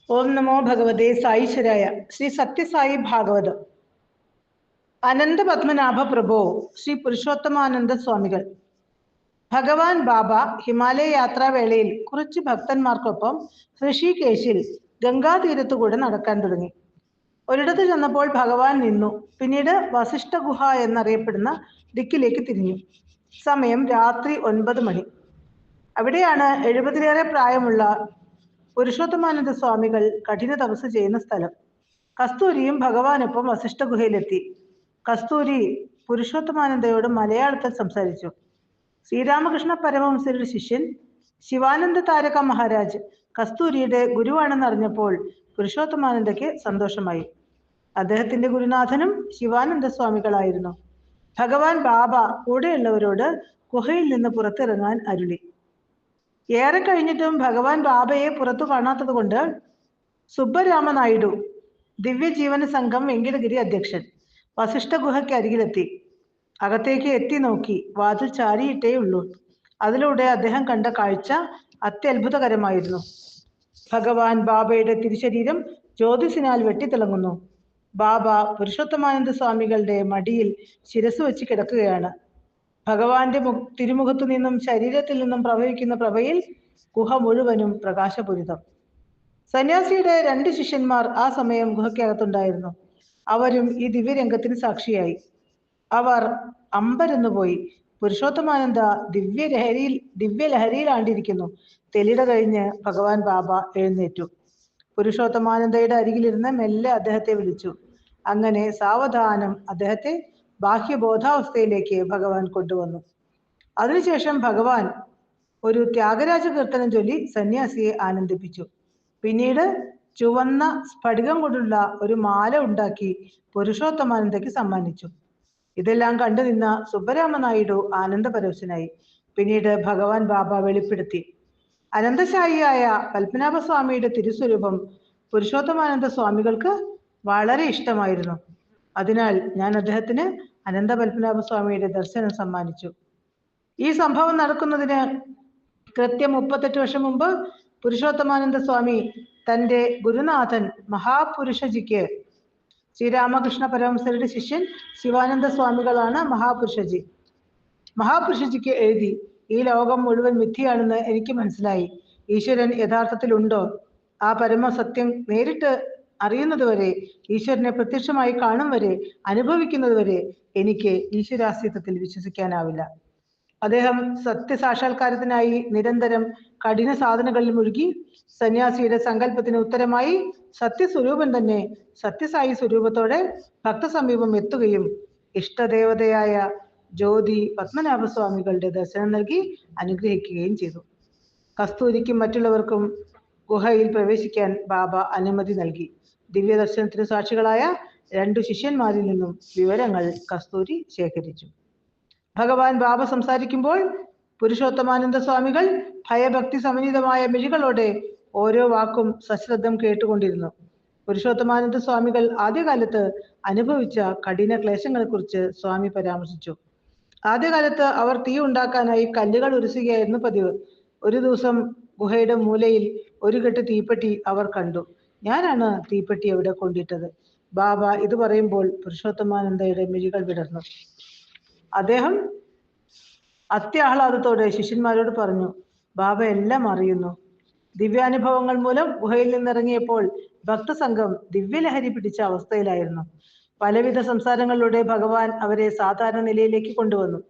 ഓം നമോ ഭഗവതേ സായിശ്വരായ. ശ്രീ സത്യസായി ഭാഗവതം. അനന്ത പത്മനാഭ പ്രഭോ ശ്രീ പുരുഷോത്തമാനന്ദ സ്വാമികൾ. ഭഗവാൻ ബാബ ഹിമാലയ യാത്രാവേളയിൽ കുറച്ച് ഭക്തന്മാർക്കൊപ്പം ഋഷികേശിൽ ഗംഗാതീരത്തുകൂടെ നടക്കാൻ തുടങ്ങി. ഒരിടത്ത് ചെന്നപ്പോൾ ഭഗവാൻ നിന്നു. പിന്നീട് വസിഷ്ഠ ഗുഹ എന്നറിയപ്പെടുന്ന ദിക്കിലേക്ക് തിരിഞ്ഞു. സമയം രാത്രി 9 മണി. അവിടെയാണ് 70-ലേറെ പ്രായമുള്ള പുരുഷോത്തമാനന്ദ സ്വാമികൾ കഠിന തപസ് ചെയ്യുന്ന സ്ഥലം. കസ്തൂരിയും ഭഗവാനൊപ്പം വസിഷ്ഠ ഗുഹയിലെത്തി. കസ്തൂരി പുരുഷോത്തമാനന്ദയോട് മലയാളത്തിൽ സംസാരിച്ചു. ശ്രീരാമകൃഷ്ണ പരമഹംസരുടെ ശിഷ്യൻ ശിവാനന്ദ താരക മഹാരാജ് കസ്തൂരിയുടെ ഗുരുവാണെന്ന് അറിഞ്ഞപ്പോൾ പുരുഷോത്തമാനന്ദയ്ക്ക് സന്തോഷമായി. അദ്ദേഹത്തിന്റെ ഗുരുനാഥനും ശിവാനന്ദ സ്വാമികളായിരുന്നു. ഭഗവാൻ ബാബ കൂടെയുള്ളവരോട് ഗുഹയിൽ നിന്ന് പുറത്തിറങ്ങാൻ അരുളി. ഏറെ കഴിഞ്ഞിട്ടും ഭഗവാൻ ബാബയെ പുറത്തു കാണാത്തത് കൊണ്ട് സുബ്ബരാമനായിഡു, ദിവ്യജീവന സംഘം വെങ്കിടഗിരി അധ്യക്ഷൻ, വസിഷ്ഠ ഗുഹയ്ക്ക് അരികിലെത്തി. അകത്തേക്ക് എത്തി നോക്കി. വാതിൽ ചാരിയിട്ടേ ഉള്ളൂ. അതിലൂടെ അദ്ദേഹം കണ്ട കാഴ്ച അത്യത്ഭുതകരമായിരുന്നു. ഭഗവാൻ ബാബയുടെ തിരുശരീരം ജ്യോതിസിനാൽ വെട്ടിത്തിളങ്ങുന്നു. ബാബ പുരുഷോത്തമാനന്ദ സ്വാമികളുടെ മടിയിൽ ശിരസ് വെച്ച് കിടക്കുകയാണ്. ഭഗവാന്റെ തിരുമുഖത്തു നിന്നും ശരീരത്തിൽ നിന്നും പ്രവഹിക്കുന്ന പ്രഭയിൽ ഗുഹ മുഴുവനും പ്രകാശപൂരിതം. സന്യാസിയുടെ 2 ശിഷ്യന്മാർ ആ സമയം ഗുഹയ്ക്കകത്തുണ്ടായിരുന്നു. അവരും ഈ ദിവ്യരംഗത്തിന് സാക്ഷിയായി. അവർ അമ്പരന്നുപോയി. പുരുഷോത്തമാനന്ദ ദിവ്യലഹരിയിലാണ്ടിരിക്കുന്നു. തെളിട കഴിഞ്ഞ് ഭഗവാൻ ബാബ എഴുന്നേറ്റു. പുരുഷോത്തമാനന്ദയുടെ അരികിലിരുന്ന് മെല്ലെ അദ്ദേഹത്തെ വിളിച്ചു. അങ്ങനെ സാവധാനം അദ്ദേഹത്തെ ബാഹ്യബോധാവസ്ഥയിലേക്ക് ഭഗവാൻ കൊണ്ടുവന്നു. അതിനുശേഷം ഭഗവാൻ ഒരു ത്യാഗരാജ കീർത്തനം ചൊല്ലി സന്യാസിയെ ആനന്ദിപ്പിച്ചു. പിന്നീട് ചുവന്ന സ്ഫടികം കൊണ്ടുള്ള ഒരു മാല ഉണ്ടാക്കി പുരുഷോത്തമാനന്ദയ്ക്ക് സമ്മാനിച്ചു. ഇതെല്ലാം കണ്ടു നിന്ന സുബ്ബരാമനായിഡു ആനന്ദപരവശനായി. പിന്നീട് ഭഗവാൻ ബാബ വെളിപ്പെടുത്തി. അനന്തശായിയായ പത്മനാഭസ്വാമിയുടെ തിരുസ്വരൂപം പുരുഷോത്തമാനന്ദ സ്വാമികൾക്ക് വളരെ ഇഷ്ടമായിരുന്നു. അതിനാൽ ഞാൻ അദ്ദേഹത്തിന് അനന്ത പത്മനാഭസ്വാമിയുടെ ദർശനം സമ്മാനിച്ചു. ഈ സംഭവം നടക്കുന്നതിന് കൃത്യം 38 വർഷം മുമ്പ് പുരുഷോത്തമാനന്ദ സ്വാമി തന്റെ ഗുരുനാഥൻ മഹാപുരുഷജിക്ക്, ശ്രീരാമകൃഷ്ണ പരമഹംസരുടെ ശിഷ്യൻ ശിവാനന്ദ സ്വാമികളാണ് മഹാപുരുഷജിക്ക് എഴുതി. ഈ ലോകം മുഴുവൻ മിഥ്യയാണെന്ന് എനിക്ക് മനസ്സിലായി. ഈശ്വരൻ യഥാർത്ഥത്തിലുണ്ടോ? ആ പരമസത്യം നേരിട്ട് അറിയുന്നതുവരെ, ഈശ്വരനെ പ്രത്യക്ഷമായി കാണും വരെ, അനുഭവിക്കുന്നതുവരെ എനിക്ക് ഈശ്വരാസ്തിത്വത്തിൽ വിശ്വസിക്കാനാവില്ല. അദ്ദേഹം സത്യസാക്ഷാത്കാരത്തിനായി നിരന്തരം കഠിന സാധനകളിൽ മുഴുകി. സന്യാസിയുടെ സങ്കല്പത്തിന് ഉത്തരമായി സത്യസ്വരൂപൻ തന്നെ സത്യസായി സ്വരൂപത്തോടെ ഭക്തസമീപം എത്തുകയും ഇഷ്ടദേവതയായ ജ്യോതി പത്മനാഭസ്വാമികളുടെ ദർശനം നൽകി അനുഗ്രഹിക്കുകയും ചെയ്തു. കസ്തൂരിക്കും മറ്റുള്ളവർക്കും ഗുഹയിൽ പ്രവേശിക്കാൻ ബാബ അനുമതി നൽകി. ദിവ്യദർശനത്തിന് സാക്ഷികളായ 2 ശിഷ്യന്മാരിൽ നിന്നും വിവരങ്ങൾ കസ്തൂരി ശേഖരിച്ചു. ഭഗവാൻ ബാബ സംസാരിക്കുമ്പോൾ പുരുഷോത്തമാനന്ദ സ്വാമികൾ ഭയഭക്തി സമന്വിതമായ മിഴികളോടെ ഓരോ വാക്കും സശ്രദ്ധം കേട്ടുകൊണ്ടിരുന്നു. പുരുഷോത്തമാനന്ദ സ്വാമികൾ ആദ്യകാലത്ത് അനുഭവിച്ച കഠിന ക്ലേശങ്ങളെക്കുറിച്ച് സ്വാമി പരാമർശിച്ചു. ആദ്യകാലത്ത് അവർ തീ ഉണ്ടാക്കാനായി കല്ലുകൾ ഉരസുകയായിരുന്നു പതിവ്. ഒരു ദിവസം ഗുഹയുടെ മൂലയിൽ ഒരു കെട്ട് തീപ്പെട്ടി അവർ കണ്ടു. ഞാനാണ് തീപ്പെട്ടി അവിടെ കൊണ്ടിട്ടത്. ബാബ ഇത് പറയുമ്പോൾ പുരുഷോത്തമാനന്ദയുടെ മിഴികൾ വിടർന്നു. അദ്ദേഹം അത്യാഹ്ലാദത്തോടെ ശിഷ്യന്മാരോട് പറഞ്ഞു, ബാബ എല്ലാം അറിയുന്നു. ദിവ്യാനുഭവങ്ങൾ മൂലം ഗുഹയിൽ നിന്നിറങ്ങിയപ്പോൾ ഭക്തസംഘം ദിവ്യലഹരി പിടിച്ച അവസ്ഥയിലായിരുന്നു. പലവിധ സംസാരങ്ങളിലൂടെ ഭഗവാൻ അവരെ സാധാരണ നിലയിലേക്ക് കൊണ്ടുവന്നു.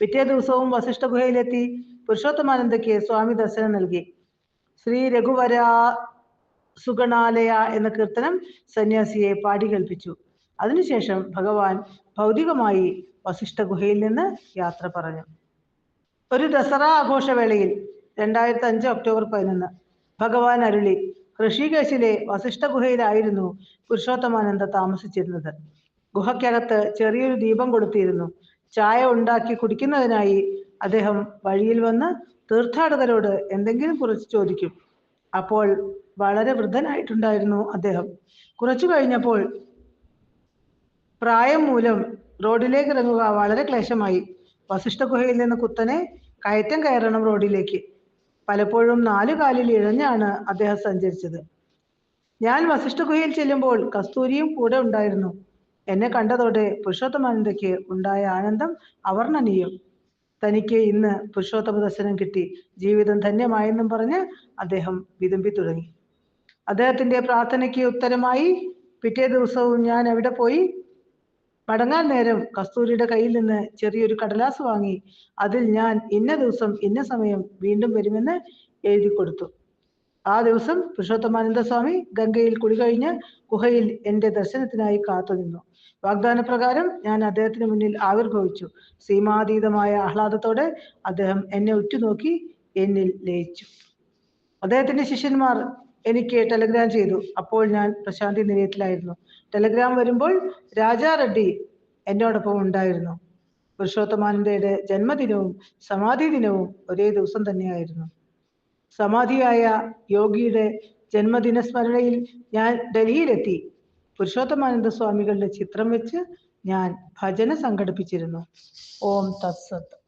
പിറ്റേ ദിവസവും വസിഷ്ഠ ഗുഹയിലെത്തി പുരുഷോത്തമാനന്ദയ്ക്ക് സ്വാമി ദർശനം നൽകി. ശ്രീ രഘുവരാ സുഗണാലയ എന്ന കീർത്തനം സന്യാസിയെ പാടി കേൾപ്പിച്ചു. അതിനുശേഷം ഭഗവാൻ ഭൗതികമായി വസിഷ്ഠ ഗുഹയിൽ നിന്ന് യാത്ര പറഞ്ഞു. ഒരു ദസറ ആഘോഷവേളയിൽ 2005 ഒക്ടോബർ 11 ഭഗവാൻ അരുളി. ഋഷികേശിലെ വസിഷ്ഠ ഗുഹയിലായിരുന്നു പുരുഷോത്തമാനന്ദ താമസിച്ചിരുന്നത്. ഗുഹയ്ക്കകത്ത് ചെറിയൊരു ദീപം കൊളുത്തിയിരുന്നു. ചായ ഉണ്ടാക്കി കുടിക്കുന്നതിനായി അദ്ദേഹം വഴിയിൽ വന്ന് തീർത്ഥാടകരോട് എന്തെങ്കിലും കുറച്ച് ചോദിക്കും. അപ്പോൾ വളരെ വൃദ്ധനായിട്ടുണ്ടായിരുന്നു അദ്ദേഹം. കുറച്ചു കഴിഞ്ഞപ്പോൾ പ്രായം മൂലം റോഡിലേക്ക് ഇറങ്ങുക വളരെ ക്ലേശമായി. വസിഷ്ഠ ഗുഹയിൽ നിന്ന് കുത്തനെ കയറ്റം കയറണം റോഡിലേക്ക്. പലപ്പോഴും 4 കാലിൽ ഇഴഞ്ഞാണ് അദ്ദേഹം സഞ്ചരിച്ചത്. ഞാൻ വസിഷ്ഠ ഗുഹയിൽ ചെല്ലുമ്പോൾ കസ്തൂരിയും കൂടെ ഉണ്ടായിരുന്നു. എന്നെ കണ്ടതോടെ പുരുഷോത്തമാനന്ദയ്ക്ക് ഉണ്ടായ ആനന്ദം അവർണ്ണനീയം. തനിക്ക് ഇന്ന് പുരുഷോത്തമ ദർശനം കിട്ടി, ജീവിതം ധന്യമായെന്നും പറഞ്ഞ് അദ്ദേഹം വിതുമ്പി തുടങ്ങി. അദ്ദേഹത്തിന്റെ പ്രാർത്ഥനയ്ക്ക് ഉത്തരമായി പിറ്റേ ദിവസവും ഞാൻ അവിടെ പോയി. മടങ്ങാൻ നേരം കസ്തൂരിയുടെ കയ്യിൽ നിന്ന് ചെറിയൊരു കടലാസ് വാങ്ങി അതിൽ ഞാൻ ഇന്ന ദിവസം ഇന്ന സമയം വീണ്ടും വരുമെന്ന് എഴുതി കൊടുത്തു. ആ ദിവസം പുരുഷോത്തമാനന്ദ സ്വാമി ഗംഗയിൽ കുളി കഴിഞ്ഞ് ഗുഹയിൽ എന്റെ ദർശനത്തിനായി കാത്തുനിന്നു. വാഗ്ദാനപ്രകാരം ഞാൻ അദ്ദേഹത്തിന് മുന്നിൽ ആവിർഭവിച്ചു. സീമാതീതമായ ആഹ്ലാദത്തോടെ അദ്ദേഹം എന്നെ ഉറ്റുനോക്കി എന്നിൽ ലയിച്ചു. അദ്ദേഹത്തിന്റെ ശിഷ്യന്മാർ എനിക്ക് ടെലഗ്രാം ചെയ്തു. അപ്പോൾ ഞാൻ പ്രശാന്തി നിലയത്തിലായിരുന്നു. ടെലഗ്രാം വരുമ്പോൾ രാജാ റെഡ്ഡി എന്നോടൊപ്പം ഉണ്ടായിരുന്നു. പുരുഷോത്തമാനന്ദയുടെ ജന്മദിനവും സമാധി ദിനവും ഒരേ ദിവസം തന്നെയായിരുന്നു. സമാധിയായ യോഗിയുടെ ജന്മദിന സ്മരണയിൽ ഞാൻ ഡൽഹിയിലെത്തി. പുരുഷോത്തമാനന്ദ സ്വാമികളുടെ ചിത്രം വെച്ച് ഞാൻ ഭജന സംഘടിപ്പിച്ചിരുന്നു. ഓം തത്സത്ത്.